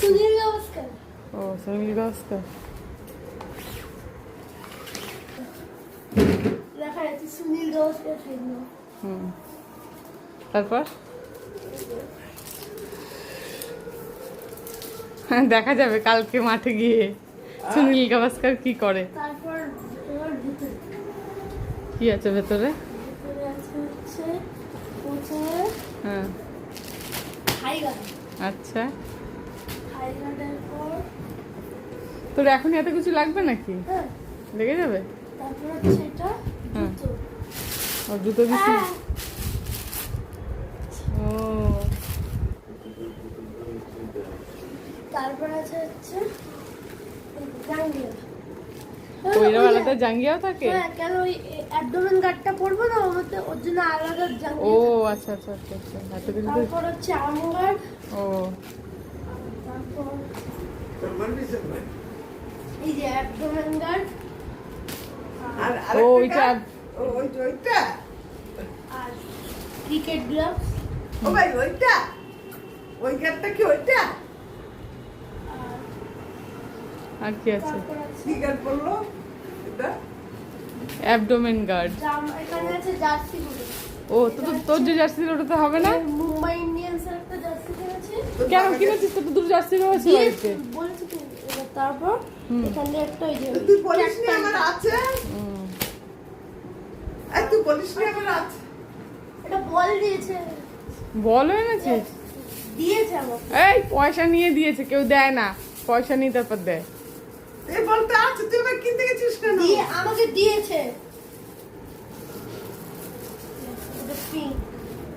সুনীল গাভাস্কার। ও সুনীল গাভাস্কার। দেখা যাচ্ছে সুনীল গাভাস্কার ফিল্ম। তারপর দেখা যাবে কালকে মাঠে গিয়ে সুনীল গাভাস্কার কি করে। তারপর এবার ভিতরে কি আছে ভেতরে? ভিতরে আছে হচ্ছে হ্যাঁ হাইগান। আচ্ছা, হাইগানের পর তোর এখন এত কিছু লাগবে নাকি? হ্যাঁ, লেগে যাবে। তারপর হচ্ছে এটা হ্যাঁ। জুতো। আর জুতো দিছি। ও তারপর আছে হচ্ছে জাঙ্গিয়া। ওইরকম আলাদা জাঙ্গিয়াও থাকে? হ্যাঁ, কেন ওই অ্যাবডোমেন গার্ডটা পরবো না, ওর জন্য আলাদা ও জাঙ্গিয়া। আচ্ছা আচ্ছা আচ্ছা আচ্ছা, এত কিছু তো। তারপর হচ্ছে আর্ম গার্ড। ও তারপর এই যে অ্যাবডোমেন গার্ড ও ওইটা ওইটা আর ক্রিকেট গ্লাভস ও ভাই ওইটা ওই গাড়টা কি ওইটা আর আর কি আছে? তারপর আছে কি গাড় পড়লো এটা অ্যাবডোমেন গার্ড। এখানে আছে জার্সি গুলো। ও তো তোর যে জার্সি ওটা তো হবে না। মুম্বাই ইন্ডিয়ান্সের একটা জার্সি কিনেছি। কেন কিনেছিস? তো দুটো জার্সি রয়েছে বাড়িতে। বলেছি তো, এবার তারপর এখানে একটা ওই যে তুই বলিস নি আমার আছে হুম। এই তুই বলিস নি আমার আছে এটা বল দিয়েছে। বল এনেছিস? দিয়েছে আমাকে। এই পয়সা নিয়ে দিয়েছে, কেউ দেয় না। পয়সা নিয়ে তারপর দেয়। এই বলটা আছে তুই আবার কিনতে গেছিস কেন দিয়ে আমাকে দিয়েছে। এটা পিঙ্ক।